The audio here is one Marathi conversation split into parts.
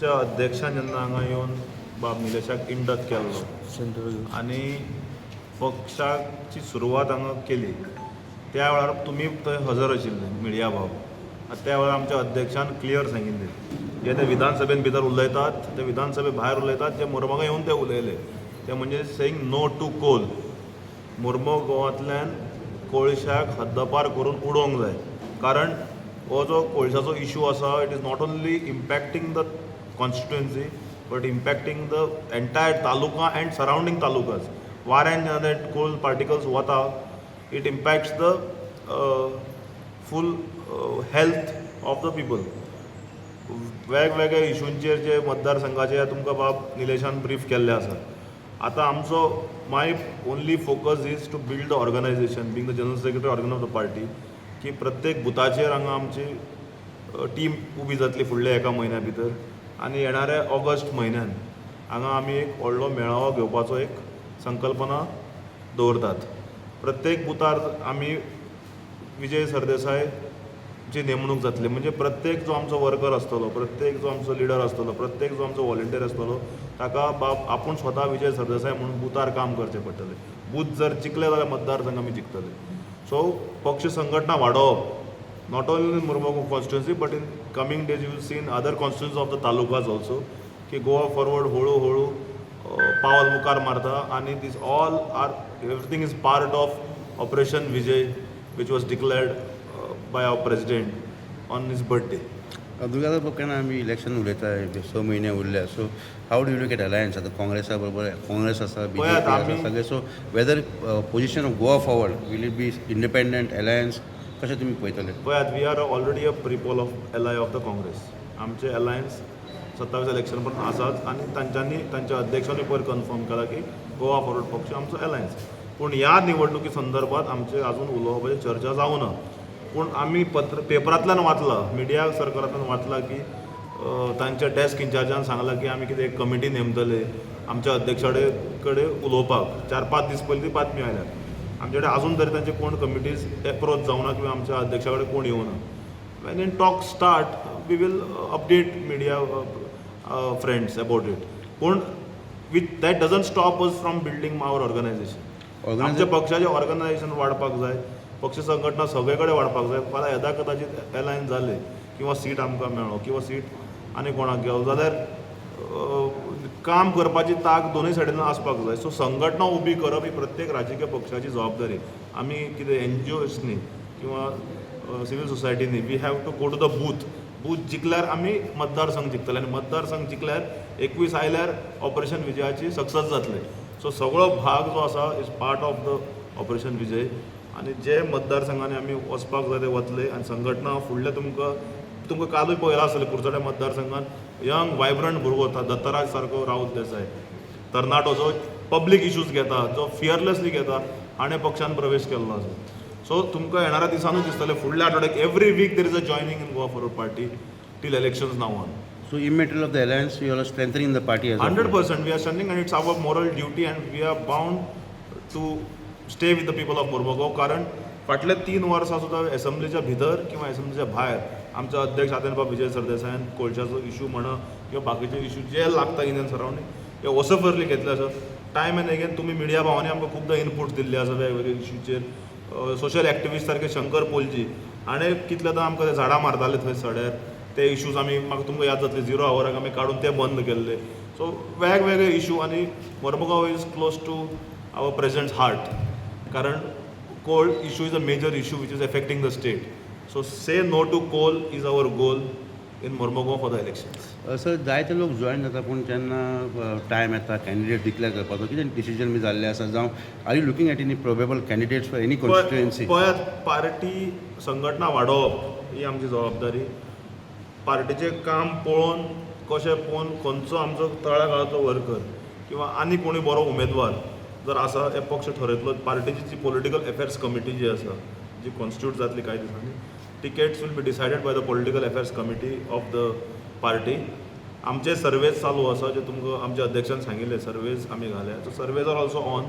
आमच्या अध्यक्षान जेन्ना हांगा येवन बाब निलेशाक इंडक्ट केल्लो आनी पक्षाची सुरवात हांगा केली त्या वेळार तुमी थंय हजर आशिल्ले मिडिया भाव त्या वेळार आमच्या अध्यक्षान क्लियर सांगिल्लें जे ते विधानसभेन भितर उलयतात ते विधानसभे भायर उलयतात जे मोरमोगा येवन ते उलयले ते म्हणजे सेईंग नो टू कोल. मोरमोगांवांतल्यान कोळशाक हद्दपार करून उडोवंक जाय कारण हो जो कोळशाचो इशू आसा it is not only impacting the constituency but impacting the entire taluka and surrounding talukas. वाऱ्यान जेन्ना ते कोल पार्टिकल्स वता it impacts the full health of the people. वेगवेगळ्या इशूंचेर जे मतदारसंघाचे तुमकां बाब निलेशान ब्रीफ केल्ले आसा. आतां आमचो my only focus is to build the organisation being the general secretary organ of the party की प्रत्येक बुथाचेर हांगा आमची टीम उबी जातली फुडल्या एका म्हयन्या भितर आनी येणाऱ्या ऑगस्ट म्हयन्यान हांगा आमी एक व्हडलो मेळावो घेवपाचो एक संकल्पना दवरतात. प्रत्येक बुथार आमी विजय सरदेसाय ची नेमणूक जातली म्हणजे प्रत्येक जो आमचो वर्कर आसतलो प्रत्येक जो आमचो लिडर आसतलो प्रत्येक जो आमचो व्हॉलंटियर आसतलो ताका बाब आपूण स्वता विजय सरदेसाय म्हणून बुथार काम करचें पडटलें. बूथ जर जिखले जाल्यार मतदारसंघ आमी जिखतले. सो पक्ष संघटना वाडोवप not only in Mormugao constituency but in coming days you will see in other constituency of the talukas also की गोवा फॉरवर्ड हळू हळू पावल मुखार मारता आनी दीस all are everything is part of operation Vijay which was declared by our president on his birthday. Durgada केन्ना आमी इलेक्शन उलयताय 6 म्हयने उरल्या so how do look at alliance आतां काँग्रेसा बरोबर काँग्रेस आसा बीजेपी आसा सगळे so whether position of Goa Forward will it be independent alliance कशें तुमी पळयतले? पळयात we are already a prepoll of ally of the Congress. आमचे अलायन्स 27 इलेक्शन पण आसात आनी तांच्यांनी तांच्या अध्यक्षांनी पयर कन्फर्म केला की गोवा फॉरवर्ड पक्ष आमचो अलायन्स. पूण ह्या निवडणुकी संदर्भात आमचे अजून उलोवपाची चर्चा जावना. पूण आमी पेपरांतल्यान वाचलां मिडिया सर्कलांतल्यान वाचलां की तांच्या डेस्क इन्चार्जान सांगलां की आमी कितें एक कमिटी नेमतले आमच्या अध्यक्षा कडेन उलोवपाक. 4-5 दीस पयलीं ती बातमी आयल्या. आमचे कडेन आजून तरी तांचे कोण कमिटीज एप्रोच जावना किंवा आमच्या अध्यक्षा कडेन कोण येवना. When in talk start we will update media friends about it. पूण that doesn't stop us from building our organisation. आमच्या पक्षाचें ऑर्गनायझेशन वाडपाक जाय पक्ष संघटना सगळे कडेन वाडपाक जाय. फाल्यां येदा कदाचित एलायन जाले किंवा सीट आमकां मेळ्ळो किंवा सीट आनी कोणाक गेलो जाल्यार काम करपाची ताक दोनूय सायडीन आसपाक जाय. सो संघटना उबी करप ही प्रत्येक राजकीय पक्षाची जबाबदारी. आमी कितें एनजीओसनी किंवा सिवील सोसायटीनी we have to go to the booth जिखल्यार आमी मतदारसंघ जिखतले आनी मतदारसंघ जिखल्यार 21 आयल्यार ऑपरेशन विजयाची सक्सेस जातले. सो सगळो भाग जो आसा is part of the operation Vijay आनी जे मतदारसंघांनी आमी वचपाक जाय ते वतले आनी संघटना फुडले तुमकां कालूय पळयलां आसतलें कुर्चोड्या मतदारसंघात यंग वायब्रंट भुरगो दत्तराज सारको राऊत देसाय तरणाटो जो पब्लीक इश्यूज घेता जो फियरलेसली घेता हाणें पक्षान प्रवेश केल्लो आसा. सो तुमकां येणाऱ्या दिसांनूच दिसतलें फुडल्या आठवड्याक every week there is a joining in Goa Forward Party till elections नाव ऑन. So in matter of the alliance, you are strengthening the party as 100% we are standing and it's our moral duty and we are bound to stay with the people of मोरमोगांव. कारण फाटले 3 वर्सां सुद्दां एसंब्लीच्या भितर किंवा एसंब्लीच्या भायर आमचे अध्यक्ष आदरणीय विजय सरदेसायान कोळशाचो इशू म्हणा किंवा बाकीचे इशू जे लागता इंडियन सरावंडींग हे वसफरली घेतले आसात. टायम एंड अगेन तुमी मिडिया भावांनी आमकां खुबदां इनपूट दिल्ले आसा वेगवेगळ्या इशूचेर. सोशल एक्टिविस्ट सारके शंकर पोलजी हाणें कितलेदां आमकां ते झाडां मारताले थंय सड्यार ते इशूज आमी म्हाका तुमकां याद जातले 0 आवराक आमी काडून ते बंद केल्ले. सो वेगवेगळे इशू आनी Mormugao is close to our president's heart कारण coal issue is a major issue which is affecting the state. So say no to coal is our goal in Mormugao for the elections. Sir जायते लोक जॉईन जाता पूण जेन्ना टायम येता कॅन्डिडेट डिक्लेअर करपाचो कितें डिसिजन बी जाल्लें आसा जावं are you looking at any probable candidates for any constituency? पळयात पार्टी संघटना वाडोवप ही आमची जबाबदारी. पार्टीचें काम पळोवन कशें पळोवन खंयचो आमचो तळागाळाचो वर्कर किंवा आनी कोणी बरो उमेदवार जर आसा हे पक्ष ठरयतलो. पार्टीची जी पॉलिटिकल अफेर्स कमिटी जी आसा जी कॉन्स्टिट्यूट जातली कांय दिसांनी tickets will be decided by the political affairs committee of the party. आमचे सर्वेज चालू आसा जे तुमकां आमच्या अध्यक्षान सांगिल्ले सर्वेज आमी घाल्या. So surveys are also on.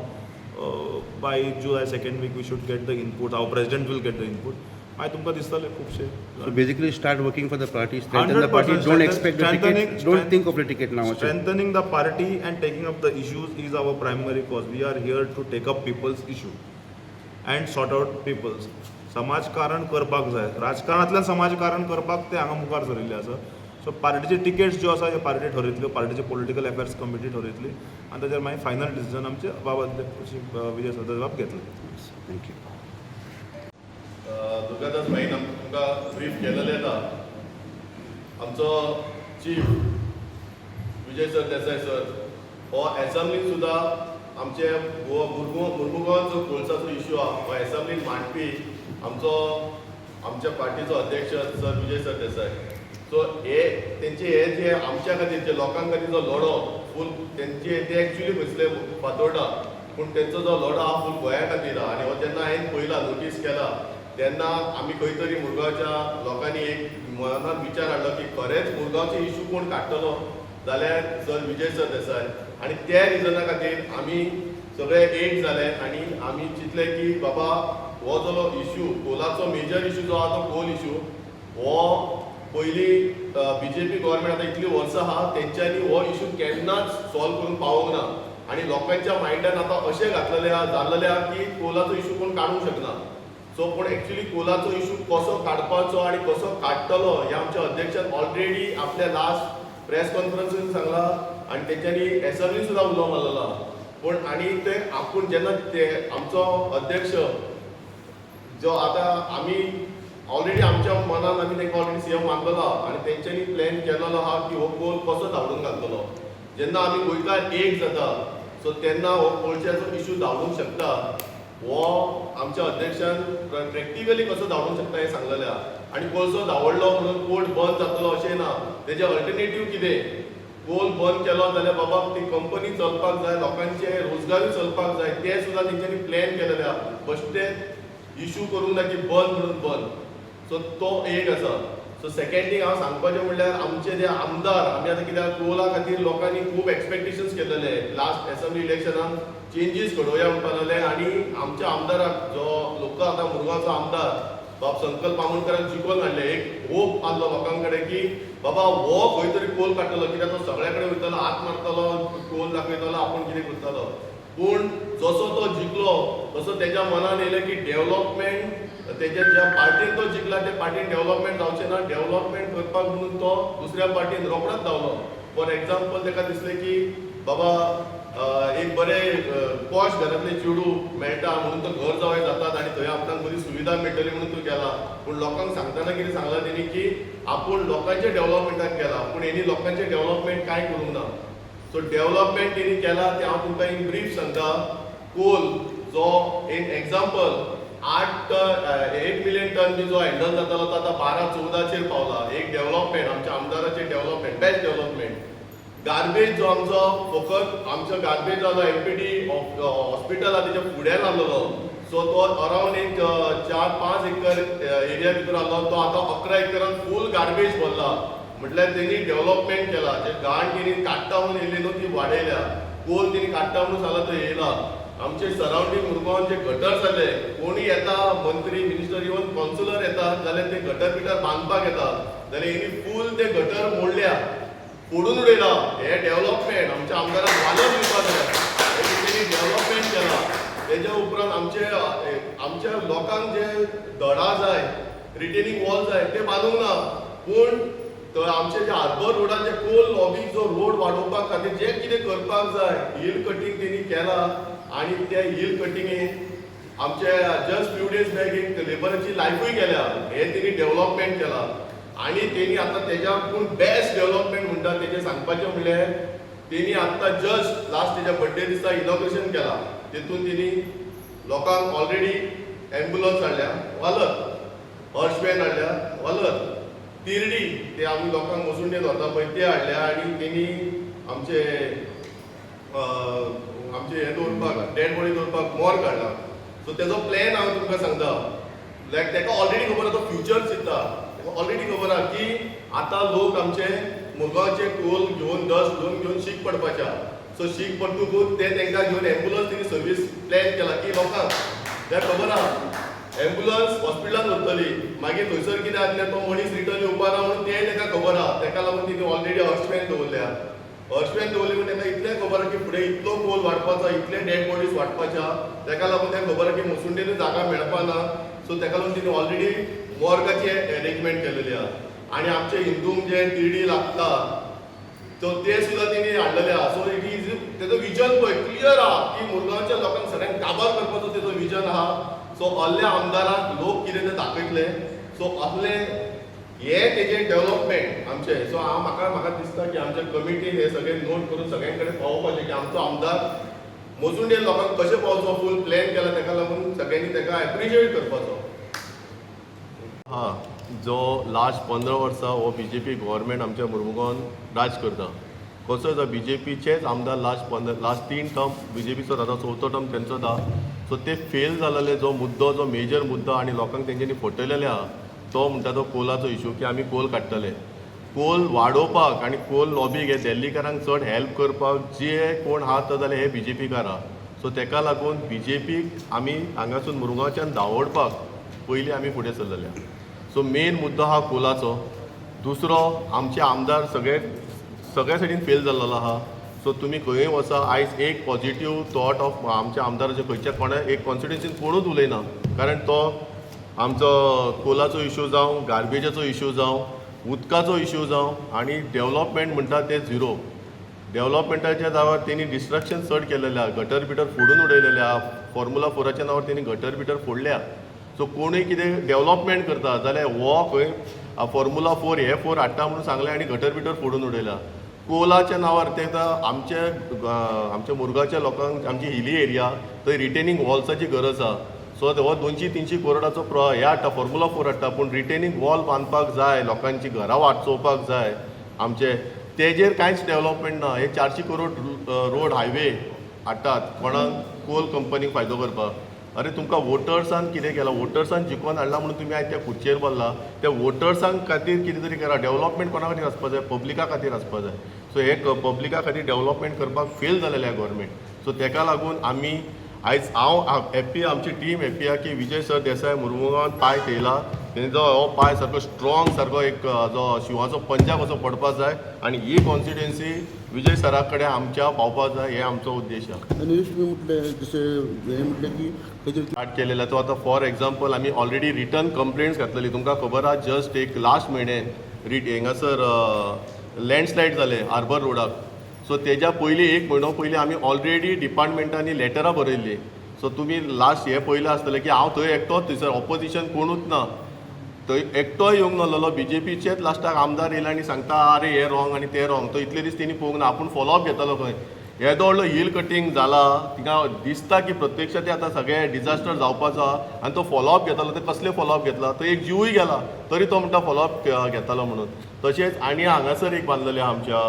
By July 2nd week we should get the input. Our president will get the input मागीर तुमकां दिसतले खुबशे So basically start working for the party, strengthen the 100% party, don't expect the strengthening- ticket, don't think of the ticket now. Strengthening the party and taking up the issues is our primary cause. We are here to take up people's issue and sort out people's. समाजकारण करपाक जाय, राजकारणांतल्यान समाजकारण करपाक ते हांगा मुखार सरिल्ले आसा. सो पार्टीचे टिकेट्स ज्यो आसा ह्यो पार्टी ठरयतल्यो, पार्टीचे पॉलिटिकल अफेअर्स कमिटी ठरयतली आनी ताचेर मागीर फायनल डिसिजन आमचे बाबा विजय सरदेसाय घेतले. Thank you. दुर्गादास भाईन तुमकां ब्रीफ केलेलें आसा. आमचो चीफ विजय सरदेसाय सर हो एसेंब्लीन सुद्दां आमचे मुर्मुगांव जो कोळसाचो इश्यू आहा हो एसेंब्लीन मांडपी आमच्या पार्टीचो अध्यक्ष सर विजय सरदेसाय. सो हे जे आमच्या खातीर जे लोकां खातीर जो लढो फूल ते एक्चुली खंयसले फातोर्डा पूण तेंचो जो लढो आहा फूल गोंया खातीर आहा. आनी हो जेन्ना हांवें पयला नोटीस केला तेन्ना आमी खंय तरी मुरगांवच्या लोकांनी एक मनात विचार हाडलो की खरेंच मुरगांवचे इश्यू कोण काडटलो जाल्यार सर विजय सरदेसाय. आनी त्या रिजना खातीर आमी सगळे एक जाले आनी आमी चिंतले की बाबा हो जो इश्यू कोलाचो मेजर इश्यू जो आहा तो कोल इश्यू हो पयलीं BJP गव्हर्मेंट आतां इतलीं वर्सां आहा तेंच्यांनी हो इश्यू केन्नाच सॉल्व करून पावोंक ना. आनी लोकांच्या मायंडान आतां अशें घातलेलें आहा जाल्लेलें आहा की कोलाचो इश्यू कोण काडूंक शकना. सो पूण एक्चुली कोलाचो इश्यू कसो काडपाचो आनी कसो काडटलो हे आमच्या अध्यक्षान ऑलरेडी आपल्या लास्ट प्रेस कॉन्फरन्सीन सांगला आनी तेंच्यांनी एसेंब्लीन सुद्दां उलो मारलेलो आहा. पूण आनी ते आपूण जेन्ना ते आमचो अध्यक्ष जो आतां आमी ऑलरेडी आमच्या मनान आमी तांकां ऑलरेडी सीएम मानलेलो आहा आनी तेंच्यांनी प्लॅन केलेलो आहा की हो कोल कसो धांवडून घालतलो. जेन्ना आमी गोंयकार एक जाता सो तेन्ना हो कोळशाचो इश्यू धांवडूंक शकता. हो आमच्या अध्यक्षान प्रॅक्टिकली कसो धांवडूंक शकता हें सांगलेलें आहा. आनी कोळसो धांवडलो म्हणून कोर्ट बंद जातलो अशें ना. तेजें अल्टरनेटीव कितें? कोल बंद केलो जाल्यार बाबा ती कंपनी चलपाक जाय, लोकांचे रोजगारूय चलपाक जाय, ते सुद्दां तेंच्यांनी प्लॅन केलेले आहा. बेश्टे इश्यू करूंक ना की बंद म्हणून बंद. सो तो एक आसा. सो सेकंड थिंग हांव सांगपाचें म्हणल्यार आमचे जे आमदार आमी आतां कित्याक कोला खातीर लोकांनी खूब एक्सपेक्टेशन्स केलेले लास्ट एसेंब्ली इलेक्शनान चेंजीस घडोवया म्हणपा लागले आनी आमच्या आमदाराक जो लोकल आतां मुरगांवचो आमदार बाब संकल्प आमोणकराक जिखोवन हाडले. एक होप आसलो लोकां कडेन की बाबा हो खंय तरी कोल काडटलो कित्याक तो सगळ्या कडेन वयतलो, हात मारतलो, कोल दाखयतलो, आपूण कितें करतलो. पूण जसो तो जिखलो तसो तेज्या मनान येयलें की डेव्हलपमेंट तेज्या ज्या पार्टीन तो जिखला त्या पार्टीन डेव्हलपमेंट जावचें ना. डेव्हलपमेंट करपाक म्हणून तो दुसऱ्या पार्टीन रोखडोच धांवलो. फॉर एग्जाम्पल ताका दिसलें की बाबा एक बरें पॉश घरांतलें चेडूं मेळटा म्हणून तो घर जावय जातात आनी थंय आपणाक बरी सुविधा मेळटली म्हणून तो गेला. पूण लोकांक सांगतना कितें सांगलां तेणी की आपूण लोकांच्या डेव्हलपमेंटाक गेला पूण हेणी लोकांचें डेव्हलपमेंट कांय करूंक ना. सो डेव्हलपमेंट तेणी केला तें हांव तुमकां इन ब्रीफ सांगता. कोल जो इन एग्जाम्पल 8 मिलियन टन बी जो हँडल जातालो तो आतां 12-14 पावला. एक डेव्हलपमेंट आमच्या आमदाराचें डेव्हलपमेंट बेस्ट डेव्हलपमेंट. गार्बेज जो आमचो फकत आमचो गार्बेज जालो MPD हॉस्पिटल आहा तेच्या फुड्यान आसलेलो. सो तो अरावंड एक 4-5 एकर एरिया भितर आसलो तो आतां 11 एकरान फूल गार्बेज भरला. म्हटल्यार तेणी डेव्हलपमेंट केला. जे घाण तेणी काडटा म्हणून येयली न्हू ती वाडयल्या. कोल तेणी काडटा म्हणून सांगला तो येयला. आमचे सरावंडींग मुरगांवान जे गटर जाले कोणी येता मंत्री मिनिस्टर इवन कावन्सिलर येतात जाल्यार ते गटर बिटर बांदपाक येतात जाल्यार हेणी फूल ते गटर मोडल्या फोडून उडयला. हे डेव्हलपमेंट आमच्या आमदाराक वालोर दिवपाक जाय. तेणी डेव्हलपमेंट केला. तेज्या उपरांत आमच्या लोकांक जे दडा जाय रिटेनिंग वॉल जाय ते बांदूंक ना. पूण आमचे जे हार्बर रोडान जे कोल लॉबी जो रोड वाडोवपा खातीर जे कितें करपाक जाय हिल कटींग तेणी केला. आनी त्या हिल कटिंगेन आमचे जस्ट फ्यू डेज बॅक एक लेबराची लायफूय गेल्या. हे तेणी डेव्हलपमेंट केला. आनी तेणी आतां तेज्या पूण बेस्ट डेव्हलपमेंट म्हणटा तेजें सांगपाचें म्हणल्यार तेणी आतां जस्ट लास्ट तेज्या बर्थडे दिसा इनॉग्रेशन केला. तेतून तेणी लोकांक ऑलरेडी एम्बुलन्स हाडल्या वालत, हर्षबॅन हाडल्या वालत, तिरडी ते आमी लोकांक मसुंडेन व्हरता पळय ते हाडल्या. आनी तेणी आमचे हे दवरपाक डेड बॉडी दवरपाक मॉर्ग हाडला. सो तेजो प्लॅन हांव तुमकां सांगता. लायक तेका ऑलरेडी खबर आहा तो फ्युचर चिंतता. तेका ऑलरेडी खबर आहा की आतां लोक आमचे मुरगांवचे कोल घेवन डस्ट घेवन शीक पडपाचे आहा. सो शीक पडटकूच ते तांकां घेवन एम्बुलन्स तेणी सर्वीस प्लॅन केला की लोकांक तेका खबर आहा एम्बुलन्स हॉस्पिटलान व्हरतली मागीर थंयसर कितें जातलें तो मनीस रिटर्न येवपा ना म्हणून तें ताका खबर आहा ताका लागून तिणें ऑलरेडी हर्शमॅन दवरल्या हर्शमॅन दवरली म्हणून ताका इतलें खबर आहा की फुडें इतलो कोल वाडपाचो इतले डेड बॉडीज वाडपाच्या ताका लागून ताका खबर आहा की मसुंडेनूय जागा मेळपाना सो ताका लागून तिणें ऑलरेडी मॉर्गाची अरेंजमेंट केलेली आहा आनी आमचे हिंदूंक जे टिडी लागता सो ते सुद्दां तेणी हाडलेले आहा सो इट इज तेजो विजन पळय क्लियर आहा की मुरगांवच्या लोकांक सगळ्यांक काबार करपाचो तेजो विजन आहा सो असल्या आमदाराक लोक कितें ते दाखयतले सो असले हे तेजे डेव्हलपमेंट आमचे सो म्हाका दिसता की आमच्या कमिटीन हे सगळे नोट करून सगळ्यां कडेन पावोवपाचें की आमचो आमदार मजुंडे लोकांक कशें पावचो फूल प्लॅन केला ताका लागून सगळ्यांनी ताका एप्रिशिएट करपाचो जो लास्ट 15 वर्सां हो BJP गव्हर्मेंट आमच्या मुरमुगांवान राज करता कसो जो BJPचेच आमदार लास्ट 3 टर्म BJPचो जाता 4थो टर्म तेंचो दा सो ते फेल जालेले जो मेजर मुद्दो आनी लोकांक तेंच्यांनी फटयलेले आहा तो म्हणटा तो कोलाचो इशू की आमी कोल काडटले कोल वाडोवपाक आनी कोल लॉबीक हे दिल्लीकारांक चड हेल्प करपाक जे कोण आहात जाल्यार हे BJPकार आहा सो ताका लागून BJPक आमी हांगासून मुरगांवच्यान धांवडपाक पयलीं आमी फुडें सरलेले आहा सो मेन मुद्दो हा कोलाचो दुसरो आमचे आमदार सगळ्या सायडीन फेल जाल्लो आहा सो तुमी खंय वचा आयज एक पॉझिटिव्ह थॉट ऑफ आमच्या आमदाराचे खंयच्या कोणा एक कॉन्स्टिट्युन्सीन कोणूच उलयना कारण तो आमचो कोलाचो इशू जावं गार्बेजाचो इशू जावं उदकाचो इशू जावं आनी डेव्हलपमेंट म्हणटा ते झिरो डेव्हलपमेंटाच्या नांवार तेणी डिस्ट्रक्शन चड केलेलें आहा गटर बिटर फोडून उडयलेले आहा फॉर्मुला 4च्या नांवार तेणी गटर बिटर फोडल्या सो कोणूय कितें डेव्हलपमेंट करता जाल्यार हो खंय फॉर्मुला 4 हे 4 हाडटा म्हणून सांगलें आनी गटर बिटर फोडून उडयला कोलाच्या नांवार ते आमच्या मुरगांवच्या लोकांक आमची हिली एरिया थंय रिटेनिंग वॉल्साची गरज आहा सो हो 200-300 करोडाचो हे हाडटा फॉर्मुला 4 हाडटा पूण रिटेनिंग वॉल बांदपाक जाय लोकांची घरां वाचोवपाक जाय आमचे तेजेर कांयच डेव्हलपमेंट ना हे 400 करोड रोड हायवे हाडटात कोणाक कोल कंपनीक फायदो करपाक अरे तुमकां वोटर्सांक कितें केलां वोटर्सांक जिखोवन हाडला म्हणून तुमी आयज त्या खुर्चेर बसला त्या वोटर्सांक खातीर कितें तरी करा डेव्हलपमेंट कोणा खातीर आसपा जाय पब्लिका खातीर आसपा जाय सो हे पब्लिका खातीर डेव्हलपमेंट करपाक फेल जालेले गव्हर्मेंट सो ताका लागून आमी आयज हांव हॅप्पी आमची टीम हॅप्पी आहा की विजय सर देसाय मुरमुगांवान पांय थेयला तेंचो हो पांय सारको स्ट्रॉंग सारको एक जो शिवाचो पंजा कसो पडपाक जाय आनी ही कॉन्स्टिट्युएन्सी विजय सरा कडेन आमच्या पावपाक जाय हे आमचो उद्देश आहा स्टार्ट केलेला तो आतां फॉर एग्जाम्पल आमी ऑलरेडी रिटर्न कंप्लेंट्स घातलेली तुमकां खबर आहा जस्ट एक लास्ट म्हयन्यान हिंगासर लँडस्लायड जाले हार्बर रोडाक सो तेज्या पयलीं 1 म्हयनो पयलीं आमी ऑलरेडी डिपार्टमेंटांनी लेटरां बरयल्लीं सो तुमी लास्ट हे पयलें आसतलें की हांव थंय एकटोच थंयसर ऑपोजिशन कोणूच ना थंय एकटोय येवंक नासलो BJPचेच लास्टाक आमदार येयला आनी सांगता अरे हे रॉंग आनी ते रॉंग तो इतले दीस तेणी पळोवंक ना आपूण फॉलोअप घेतालो खंय येदो व्हडलो हिल कटींग जाला तिका दिसता की प्रत्यक्षात आतां सगळें डिजास्टर जावपाचो आहा आनी तो फॉलोअप घेतालो ते कसले फॉलोअप घेतला तो एक जिवूय गेला तरी तो म्हणटा फॉलोअप घेतालो म्हणून तशेंच आनी हांगासर एक बांदलेलें आमच्या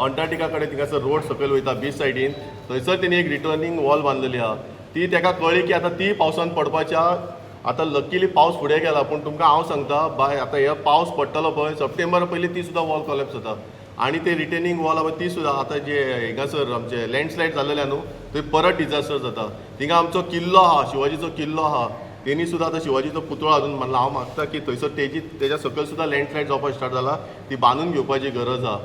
अंटार्टिका कडेन थिंगासर रोड सकयल वयता बीच सायडीन थंयसर तेणी एक रिटर्निंग वॉल बांदलेली आहा ती ताका कळ्ळी की आतां ती पावसान पडपाच्या आतां लकीली पावस फुडें गेला पूण तुमकां हांव सांगता बाय आतां हे पावस पडटलो पळय सप्टेंबरा पयलीं ती सुद्दां वॉल कोलॅप्स जाता आनी ते रिटेनिंग वॉल आहा ती सुद्दां आतां जे हिंगासर आमचे लँडस्लायड जाल्लेले न्हू थंय परत डिजास्टर जाता थिंगा आमचो किल्लो आहा शिवाजीचो किल्लो आहा तेणी सुद्दां आतां शिवाजीचो पुतळो हाडून म्हणला हांव मागता की थंयसर तेज्या सकयल सुद्दां लँडस्लायड जावपाक स्टार्ट जाला ती बांदून घेवपाची गरज आहा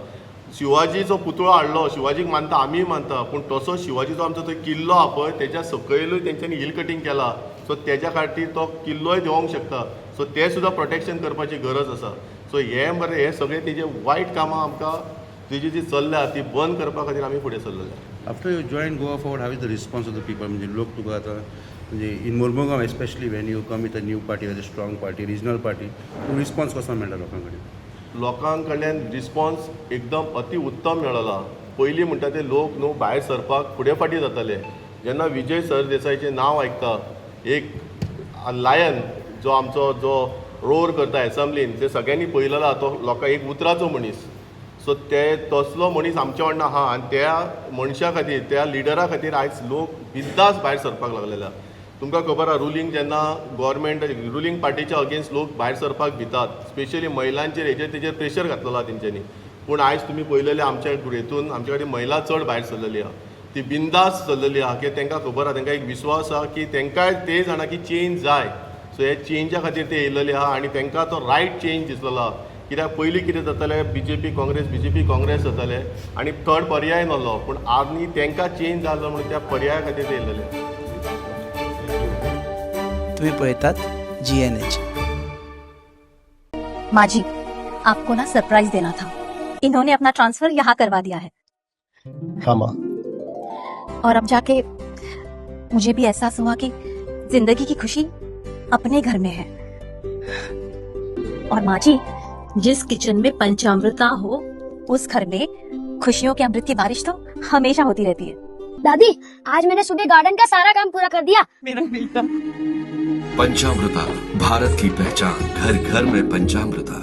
शिवाजीचो पुतळो हाडलो शिवाजीक मानता आमी मानता पूण तसो शिवाजीचो आमचो थंय किल्लो आहा पळय तेच्या सकयलूय तेंच्यांनी हिल कटींग केला सो तेज्या खातीर तो किल्लोय देंवोंक शकता सो ते सुद्दां प्रोटेक्शन करपाची गरज आसा सो हे बरें हे सगळे तेजे वायट कामां आमकां तेजी जी चल्ल्या ती बंद करपा खातीर आमी फुडें सरलेले after you join Goa Forward how is the response of the people म्हणजे लोक तुका आतां म्हणजे in Mormugao especially when you come with a new party a strong party regional party response कसो मेळटा लोकां कडेन लोकां कडल्यान रिस्पॉन्स एकदम अति उत्तम मेळ्ळा पयलीं म्हणटा ते लोक न्हू भायर सरपाक फुडें फाटीं जाताले जेन्ना विजय सरदेसायचें नांव आयकता एक लायन जो आमचो जो रोर करता एसेंब्लीन ते सगळ्यांनी पळयलेलो आहा तो लोकां एक उतराचो मनीस सो ते तसलो मनीस आमच्या वांगडा आहा आनी त्या मनशा खातीर त्या लिडरा खातीर आयज लोक बिंदास भायर सरपाक लागलेले आहा तुमकां खबर आहा रुलींग पार्टीच्या अगेन्स्ट लोक भायर सरपाक भितात स्पेशली महिलांचेर तेजेर प्रेशर घातलेलो आहा तेंच्यांनी पूण आयज तुमी पळयलेले आमच्या हितून आमचे कडेन महिला चड भायर सरलेली आहा ती बिंदास चल्लेली आहा की तांकां खबर आहा तांकां एक विश्वास आहा की तांकांय ते जाणा की चेंज जाय सो हे चेंजा खातीर ते येयलेले आहा आनी तांकां तो रायट चेंज दिसलेलो आहा कित्याक पयलीं कितें जातालें BJP काँग्रेस जातालें आनी थर्ड पर्याय नासलो पूण आनी तांकां चेंज जालो म्हणून त्या पर्याया खातीर ते येयलेले. तुम्ही पळयतात GNH. माजी, आपको ना सरप्राइज देना था. इन्होंने अपना ट्रांसफर यहाँ करवा दिया है. हाँ माँ. और अब जाके मुझे भी एहसास हुआ कि जिंदगी की खुशी अपने घर में है. और माँ जी, जिस किचन में पंचामृता हो उस घर में खुशियों के अमृत की बारिश तो हमेशा होती रहती है. दादी, आज मैंने सुबह गार्डन का सारा काम पूरा कर दिया. पंचामृता, भारत की पहचान, घर घर में पंचामृता.